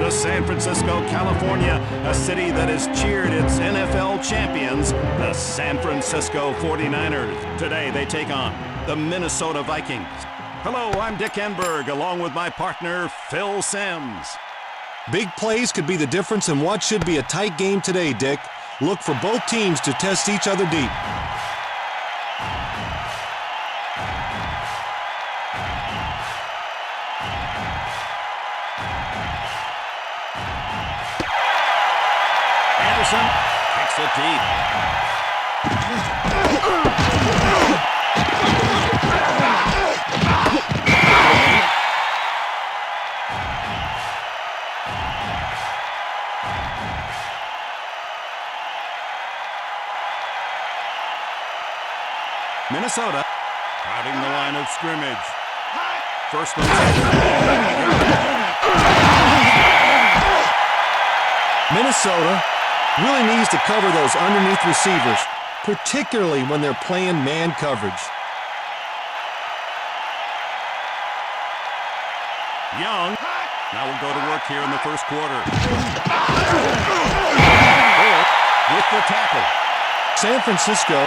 to San Francisco, California, a city that has cheered its NFL champions, the San Francisco 49ers. Today they take on the Minnesota Vikings. Hello, I'm Dick Enberg, along with my partner, Phil Sims. Big plays could be the difference in what should be a tight game today, Dick. Look for both teams to test each other deep. Anderson kicks it deep. Minnesota crowding the line of scrimmage. First and 10. Minnesota really needs to cover those underneath receivers, particularly when they're playing man coverage. Young now will go to work here in the first quarter. With the tackle. San Francisco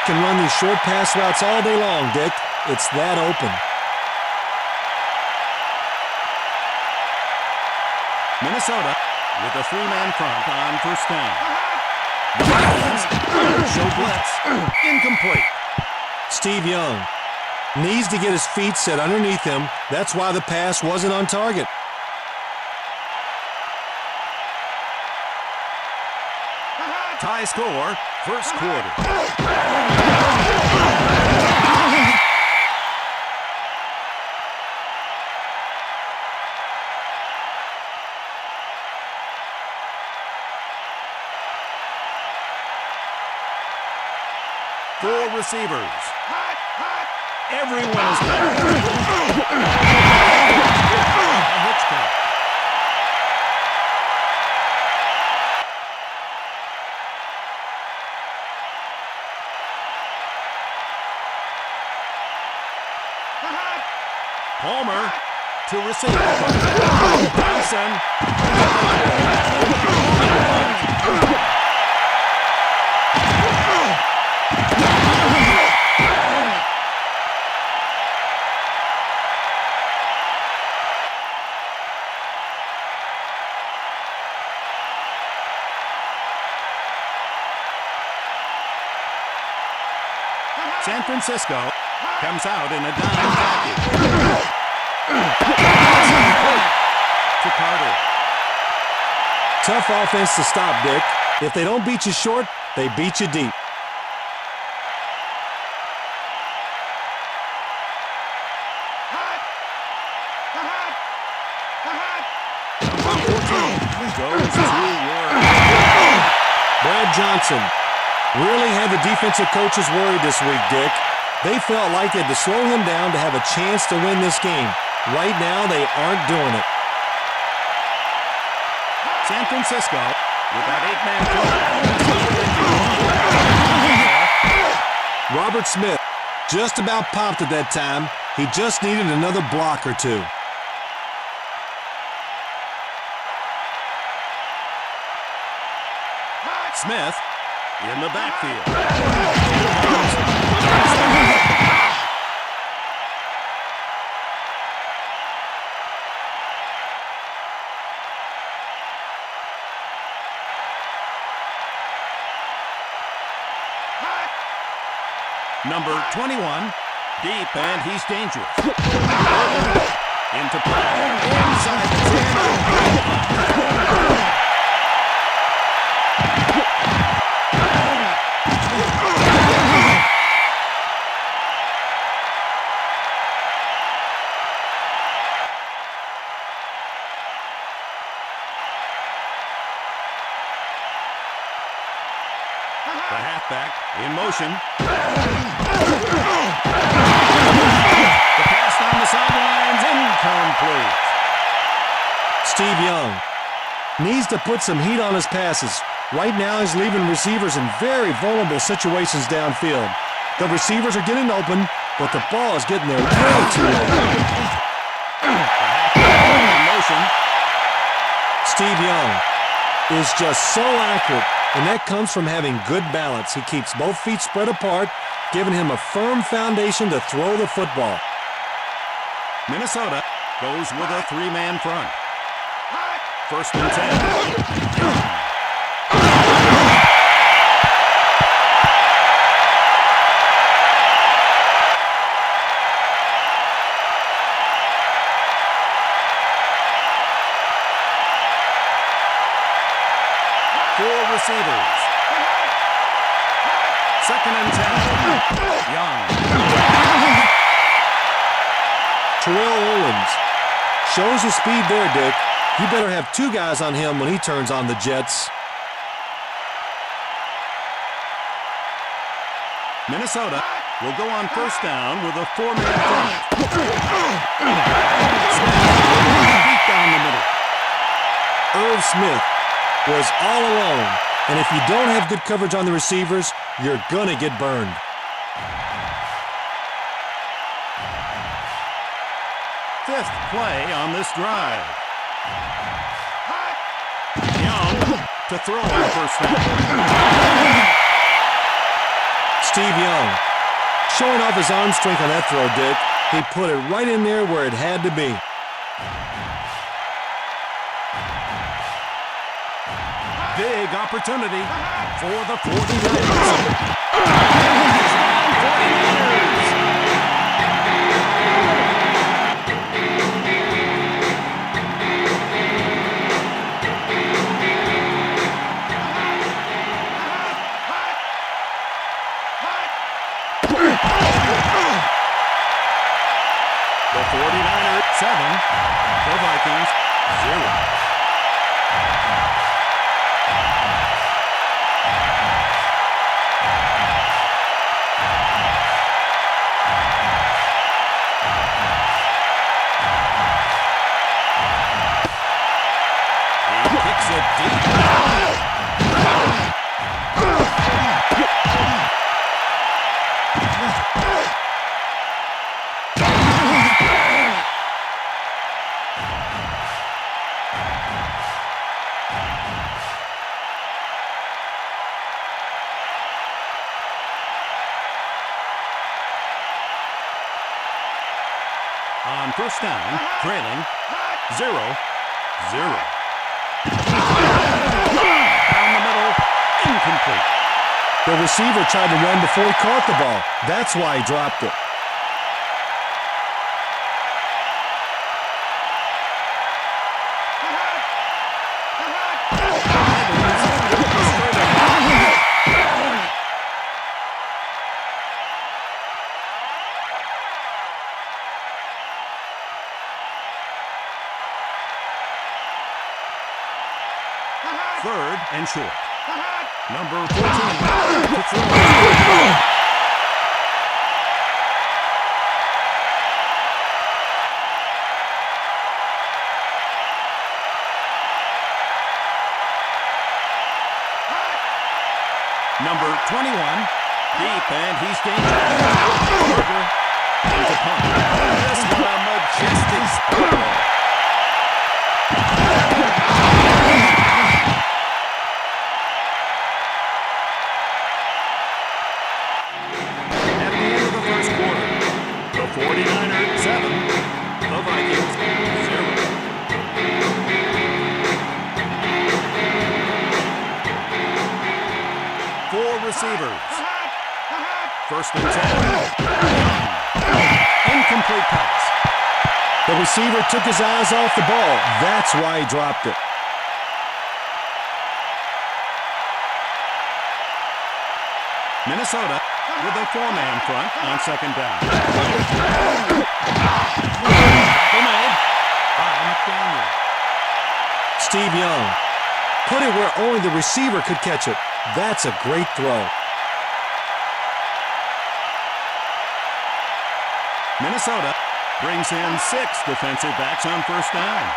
can run these short pass routes all day long, Dick. It's that open. Minnesota with a three-man front on first down. The Vikings show blitz. Incomplete. Steve Young needs to get his feet set underneath him. That's why the pass wasn't on target. Tie score, first quarter. Four receivers. Everyone is covered. Hitchcock. Palmer to receive. Johnson. San Francisco comes out in a dime package. To Carter. Tough offense to stop, Dick. If they don't beat you short, they beat you deep. Goes to work. Brad Johnson really had the defensive coaches worried this week, Dick. They felt like they had to slow him down to have a chance to win this game. Right now, they aren't doing it. San Francisco with that eight-man front. Robert Smith just about popped at that time. He just needed another block or two. Smith in the backfield. Number 21, deep, and he's dangerous. Into play. Inside the 10. The halfback in motion. The pass down the sidelines, incomplete. Steve Young needs to put some heat on his passes. Right now, he's leaving receivers in very vulnerable situations downfield. The receivers are getting open, but the ball is getting there way too late. Steve Young is just so accurate, and that comes from having good balance. He keeps both feet spread apart, giving him a firm foundation to throw the football. Minnesota goes with a three-man front. First and 10. Young. Four receivers. Second and 10. Young. Terrell Owens shows his speed there, Dick. You better have two guys on him when he turns on the Jets. Minnesota will go on first down with a four-man front. Deep down the middle. Irv Smith was all alone, and if you don't have good coverage on the receivers, you're gonna get burned. Fifth play on this drive. Young to throw on first down. Steve Young showing off his arm strength on that throw, Dick. He put it right in there where it had to be. Big opportunity for the 49ers. 49ers. The 49ers 7, the Vikings 0. On first down, trailing 0-0. Down the middle, incomplete. The receiver tried to run before he caught the ball. That's why he dropped it. Third and short. Number 14 to throw. Number 21, deep, and he's dangerous. Into punt. This one a majestic spot. At the end of the first quarter, the 49ers 7, the Vikings 0. Four receivers. First and 10. Incomplete pass. The receiver took his eyes off the ball. That's why he dropped it. Minnesota with a four-man front on second down. Steve Young put it where only the receiver could catch it. That's a great throw. Minnesota brings in 6 defensive backs on first down.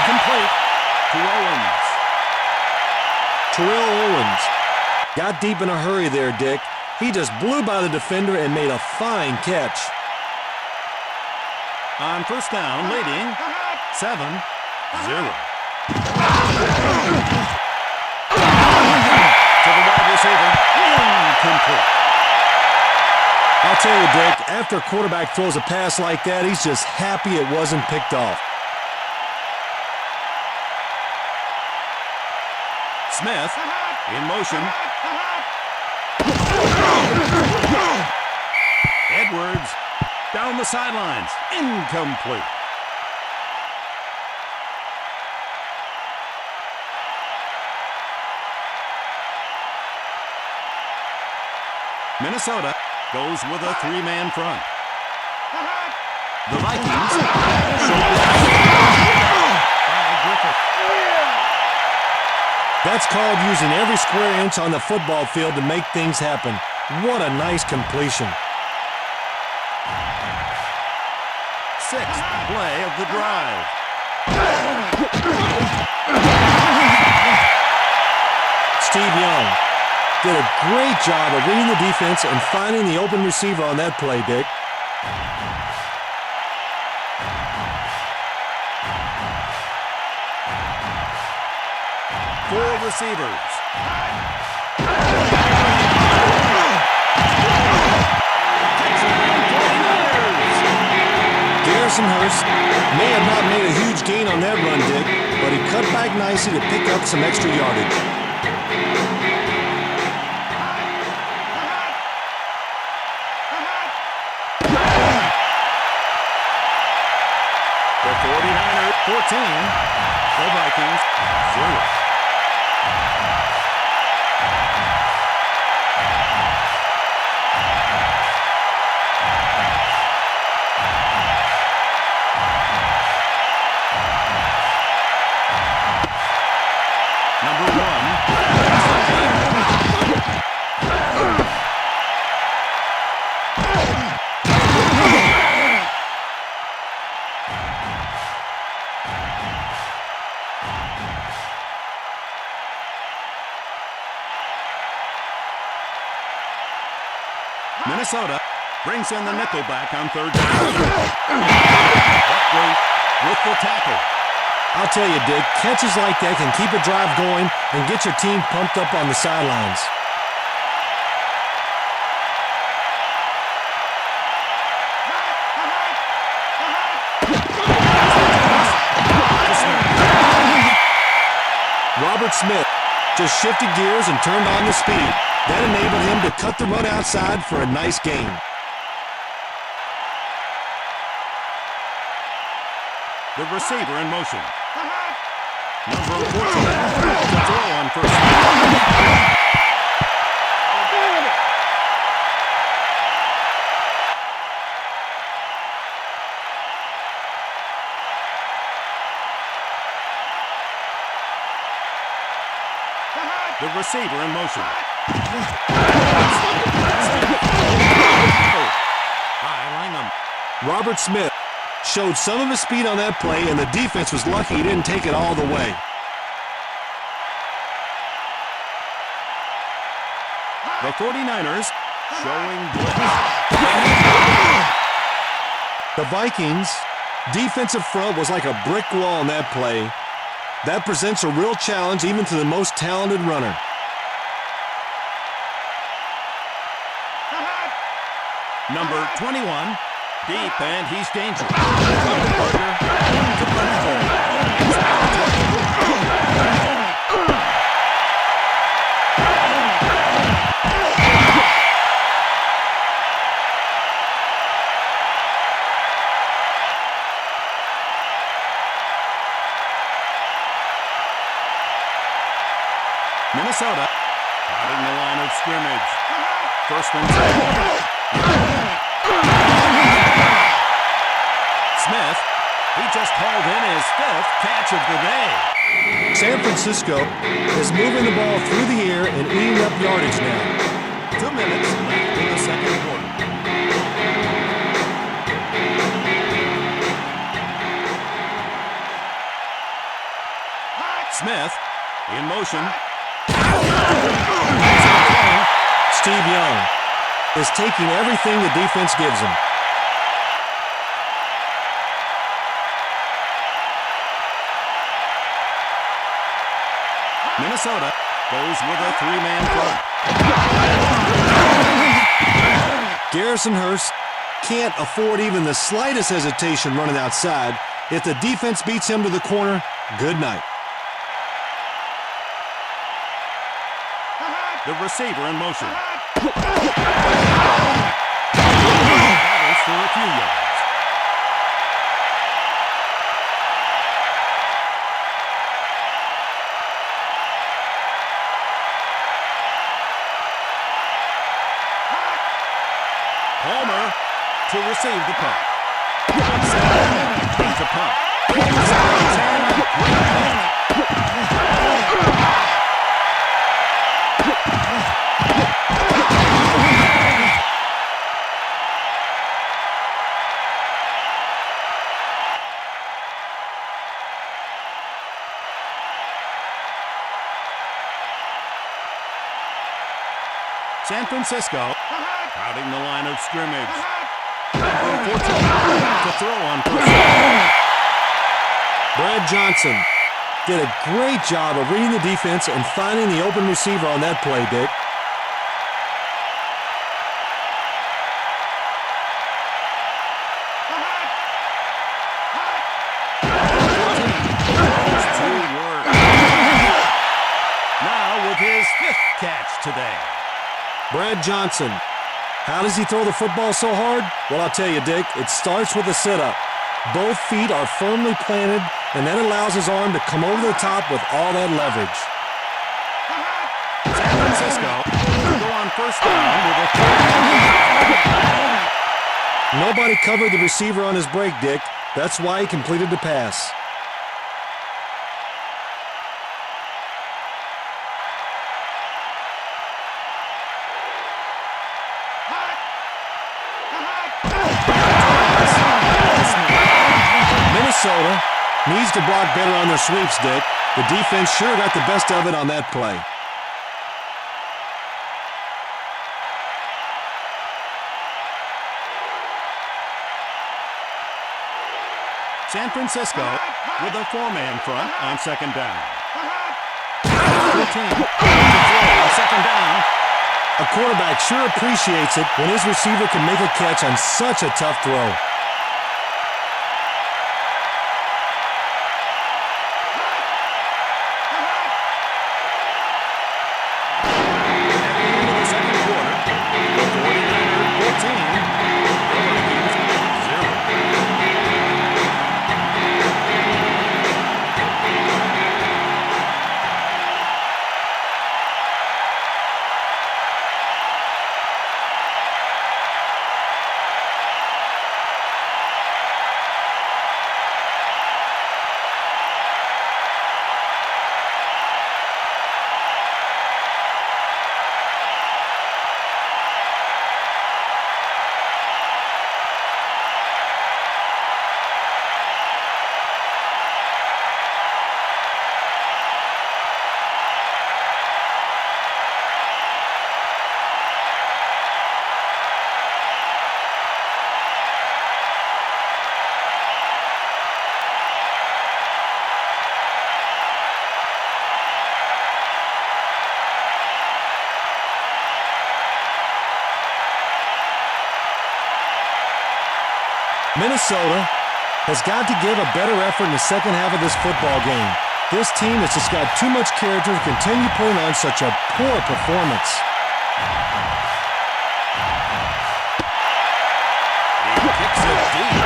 Complete to Owens. Terrell Owens got deep in a hurry there, Dick. He just blew by the defender and made a fine catch. On first down, leading 7-0. To the wide receiver, incomplete. I'll tell you, Dick, after a quarterback throws a pass like that, he's just happy it wasn't picked off. Smith in motion. Edwards down the sidelines, incomplete. Minnesota goes with a three-man front. The Vikings That's called using every square inch on the football field to make things happen. What a nice completion. Sixth play of the drive. Steve Young did a great job of reading the defense and finding the open receiver on that play, Dick. Four receivers. Hurst may have not made a huge gain on that run, Dick, but he cut back nicely to pick up some extra yardage. The 49ers 14, the Vikings 0. Minnesota brings in the nickelback on third down. Buckley with the tackle. I'll tell you, Dick, catches like that can keep a drive going and get your team pumped up on the sidelines. Robert Smith just shifted gears and turned on the speed. That enabled him to cut the run outside for a nice gain. The receiver in motion. Number 14 to throw on first down. The receiver in motion. Robert Smith showed some of his speed on that play, and the defense was lucky he didn't take it all the way. The 49ers showing blitz. The Vikings' defensive front was like a brick wall on that play. That presents a real challenge even to the most talented runner. Number 21, deep, and he's dangerous. Minnesota crowding the line of scrimmage. First and 10. Smith, he just hauled in his 5th catch of the day. San Francisco is moving the ball through the air and eating up yardage now. 2 minutes left in the second quarter. Smith in motion. Steve Young is taking everything the defense gives him. Minnesota goes with a three-man front. Garrison Hurst can't afford even the slightest hesitation running outside. If the defense beats him to the corner, good night. The receiver in motion. Battles for a few yards. Palmer to receive the punt. It's a punt. San Francisco crowding the line of scrimmage. Number 14 to throw on first down. Brad Johnson did a great job of reading the defense and finding the open receiver on that play, Dick. Now with his fifth catch today. Brad Johnson. How does he throw the football so hard? Well, I'll tell you, Dick, it starts with a sit-up. Both feet are firmly planted, and that allows his arm to come over the top with all that leverage. San Francisco will go on first down with a Nobody covered the receiver on his break, Dick. That's why he completed the pass. Minnesota needs to block better on their sweeps, Dick. The defense sure got the best of it on that play. San Francisco with a four-man front on second down. 14 to throw on second down. A quarterback sure appreciates it when his receiver can make a catch on such a tough throw. Minnesota has got to give a better effort in the second half of this football game. This team has just got too much character to continue putting on such a poor performance. He kicks it deep.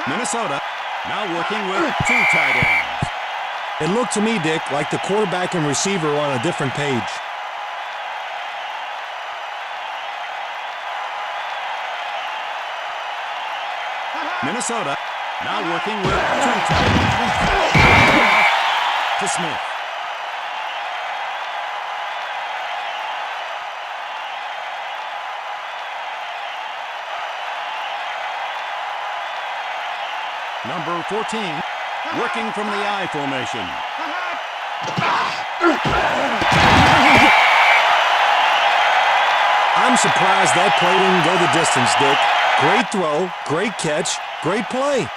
Minnesota now working with two tight ends. It looked to me, Dick, like the quarterback and receiver were on a different page. Minnesota now working with two tight ends. To Smith. Number 14 working from the I formation. I'm surprised that play didn't go the distance, Dick. Great throw, great catch, great play.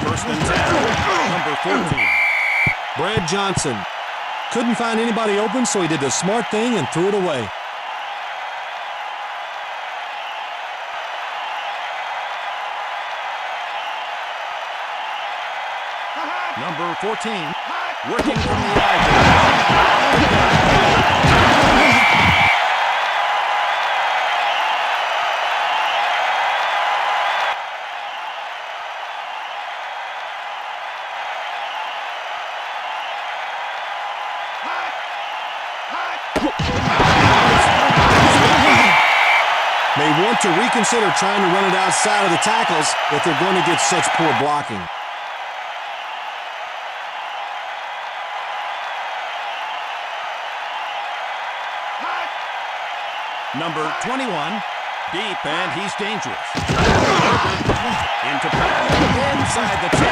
First and 10, number 14. Brad Johnson couldn't find anybody open, so he did the smart thing and threw it away. Number 14, working from the I. May want to reconsider trying to run it outside of the tackles if they're going to get such poor blocking. Number 21, deep, and he's dangerous. Into pass, inside the 10.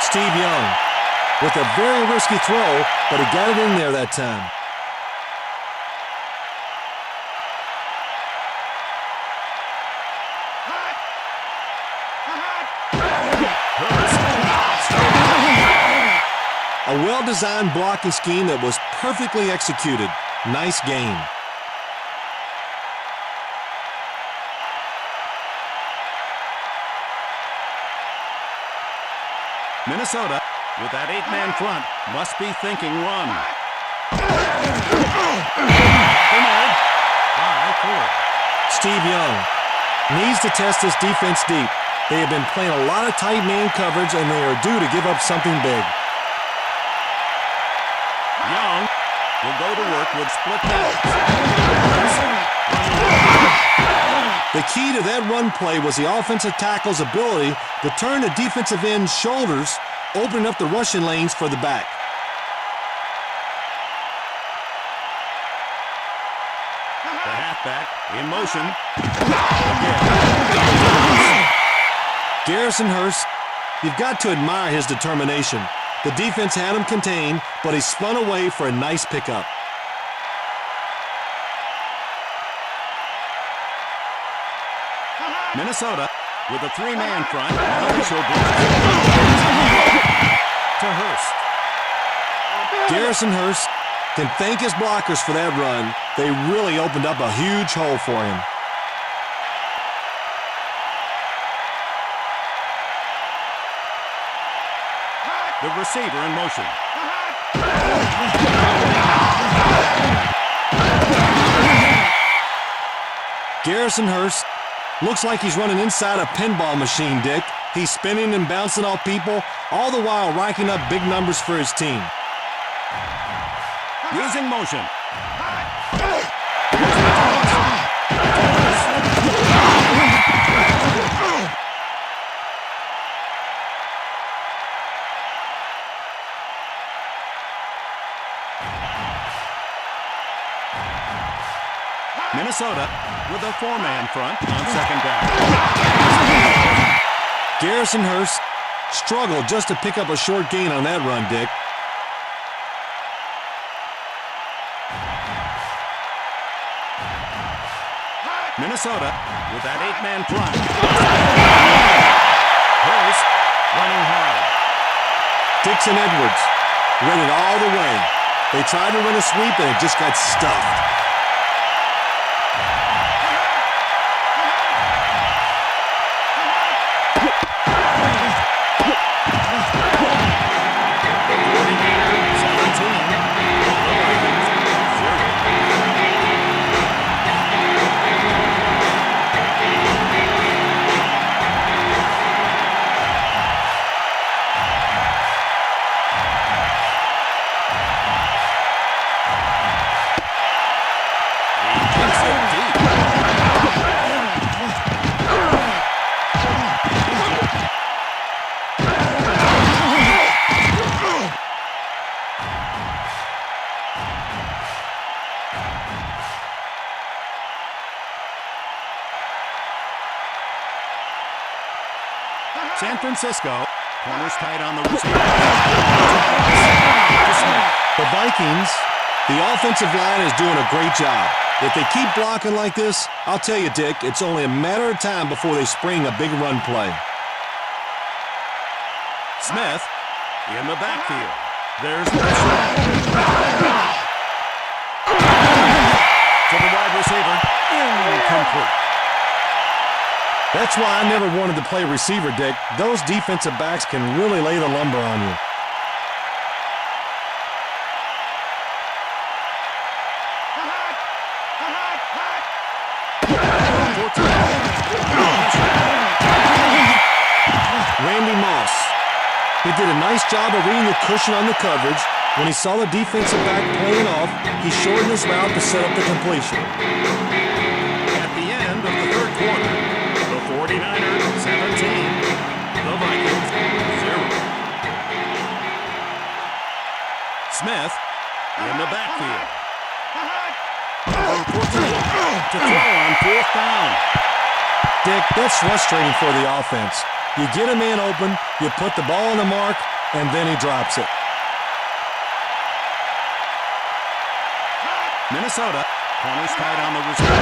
Steve Young with a very risky throw, but he got it in there that time. A well-designed blocking scheme that was perfectly executed. Nice game. Minnesota, with that 8-man front, must be thinking run. Steve Young needs to test this defense deep. They have been playing a lot of tight man coverage, and they are due to give up something big. Young will go to work with split downs. The key to that run play was the offensive tackle's ability to turn the defensive end's shoulders, opening up the rushing lanes for the back. The halfback in motion. Garrison Hurst, you've got to admire his determination. The defense had him contained, but he spun away for a nice pickup. Minnesota with a 3-man front. Now they show to Hurst. Garrison Hurst can thank his blockers for that run. They really opened up a huge hole for him. The receiver in motion. Garrison Hurst looks like he's running inside a pinball machine, Dick. He's spinning and bouncing off people, all the while racking up big numbers for his team. Using motion. Minnesota with a 4-man front on second down. Garrison Hurst struggled just to pick up a short gain on that run, Dick. Minnesota with that 8-man front. Hurst running hard. Dixon Edwards read it all the way. They tried to run a sweep and it just got stuffed. San Francisco. Corners tight on the receiver. The Vikings, the offensive line is doing a great job. If they keep blocking like this, I'll tell you, Dick, it's only a matter of time before they spring a big run play. Smith in the backfield. There's the shot. To the wide receiver. Incomplete. That's why I never wanted to play receiver, Dick. Those defensive backs can really lay the lumber on you. Randy Moss. He did a nice job of reading the cushion on the coverage. When he saw the defensive back playing off, he shortened his route to set up the completion. At the end of the third quarter, the 49ers 17, the Vikings 0. Smith in the backfield. Number 14 to throw on fourth down. Dick, that's frustrating for the offense. You get a man open, you put the ball on the mark, and then he drops it. Minnesota, corners tight on the receiver.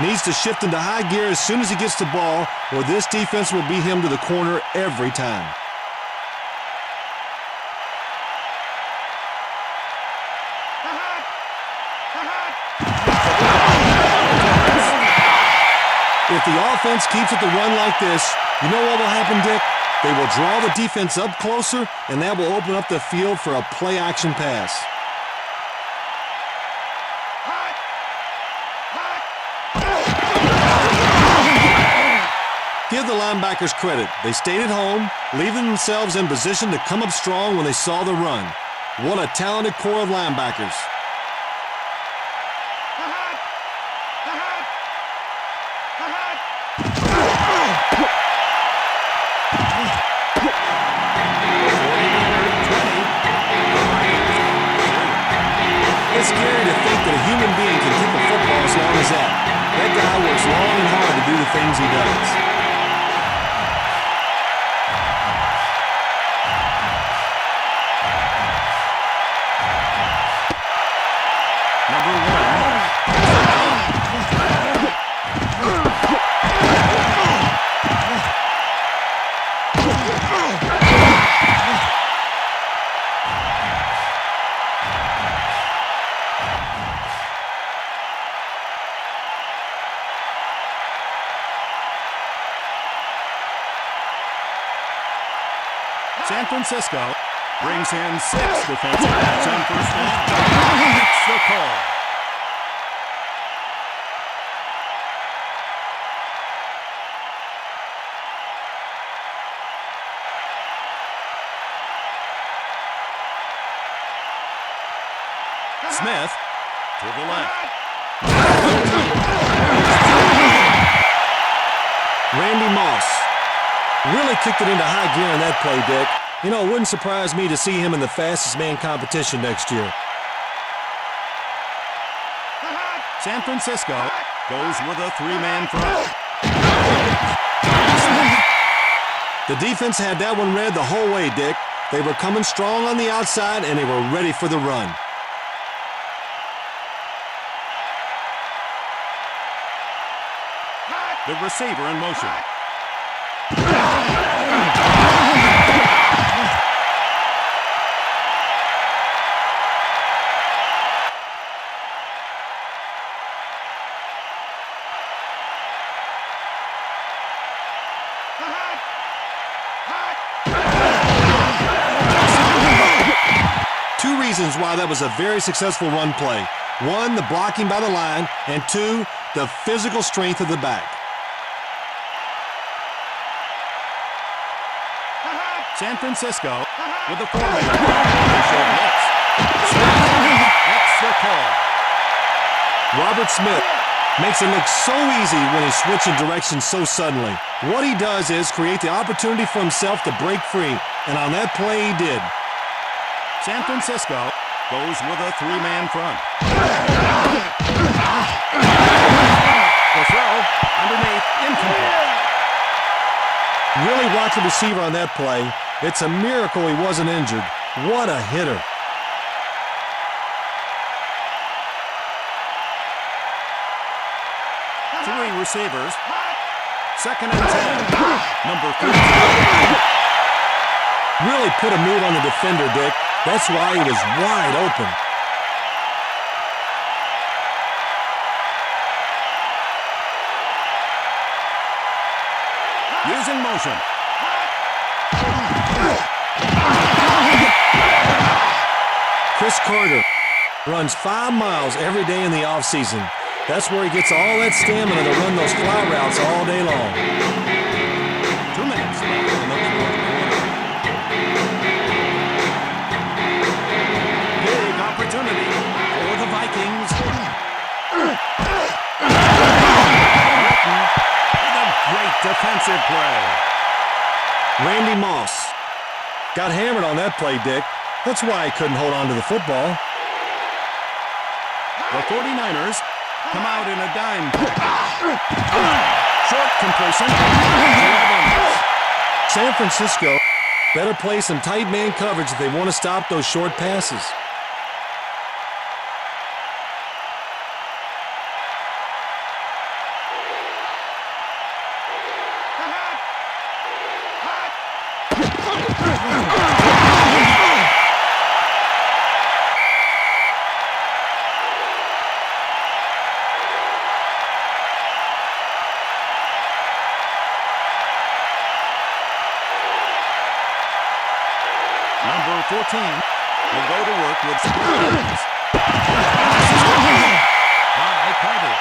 Needs to shift into high gear as soon as he gets the ball, or this defense will beat him to the corner every time. If the offense keeps it to run like this, you know what will happen, Dick? They will draw the defense up closer, and that will open up the field for a play-action pass. Give the linebackers credit. They stayed at home, leaving themselves in position to come up strong when they saw the run. What a talented core of linebackers. It's scary to think that a human being can kick a football as long as that. That guy works long and hard to do the things he does. Number 1. 'San Francisco brings in 6 defensive backs on first down. That's the call. Smith to the left. Randy Moss really kicked it into high gear in that play, Dick. You know, it wouldn't surprise me to see him in the fastest man competition next year. San Francisco goes with a 3-man front. The defense had that one read the whole way, Dick. They were coming strong on the outside, and they were ready for the run. The receiver in motion. Two reasons why that was a very successful run play. One, the blocking by the line, and two, the physical strength of the back. San Francisco with the 4-man. That's the call. Robert Smith makes it look so easy when he's switching directions so suddenly. What he does is create the opportunity for himself to break free, and on that play he did. San Francisco goes with a 3-man front. The throw underneath, incomplete. Really rocked the receiver on that play. It's a miracle he wasn't injured. What a hitter. Three receivers. Second and 10. Number 15. Really put a move on the defender, Dick. That's why he was wide open. Using motion. Chris Carter runs 5 miles every day in the offseason. That's where he gets all that stamina to run those fly routes all day long. 2 minutes left in the fourth quarter. Big opportunity for the Vikings. With a great defensive play. Randy Moss got hammered on that play, Dick. That's why he couldn't hold on to the football. The 49ers come out in a dime. Short completion. San Francisco better play some tight man coverage if they want to stop those short passes. Number 14 will go to work with screens. By Carter.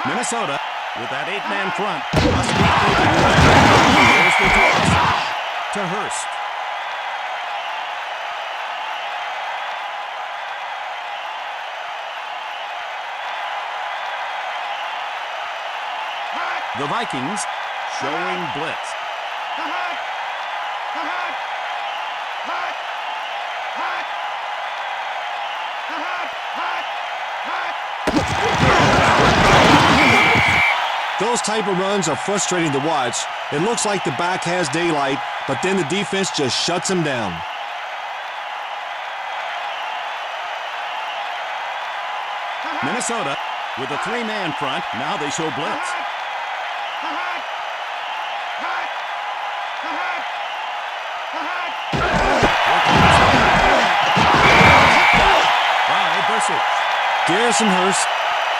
Minnesota with that 8-man front. Must be Here's the toss to Hurst. The Vikings showing blitz. Those type of runs are frustrating to watch. It looks like the back has daylight, but then the defense just shuts him down. Minnesota with a 3-man front. Now they show blitz. Garrison Hurst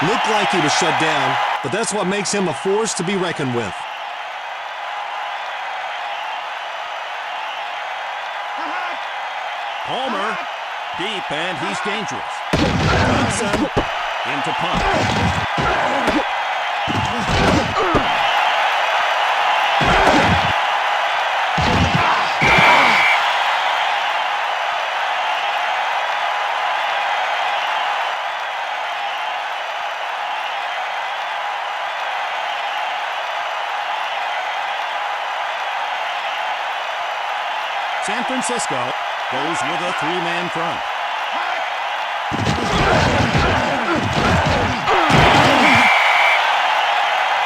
looked like he was shut down, but that's what makes him a force to be reckoned with. Palmer deep, and he's dangerous. Johnson into punt. San Francisco goes with a 3-man front.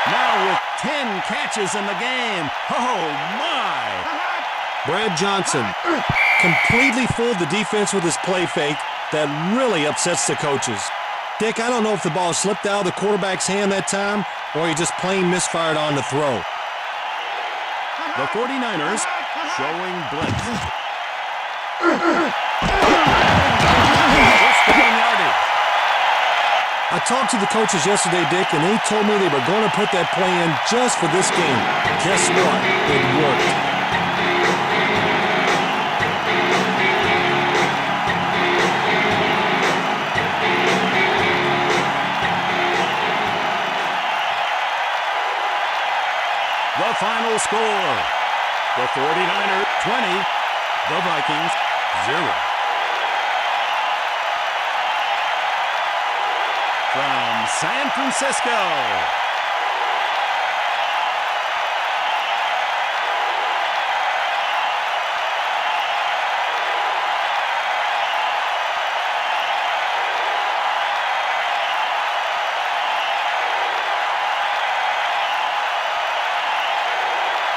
Now with 10 catches in the game. Oh, my! Brad Johnson completely fooled the defense with his play fake. That really upsets the coaches. Dick, I don't know if the ball slipped out of the quarterback's hand that time or he just plain misfired on the throw. The 49ers showing blitz. I talked to the coaches yesterday, Dick, and they told me they were going to put that play in just for this game. Guess what? It worked. The final score. The 49ers 20, the Vikings 0. From San Francisco,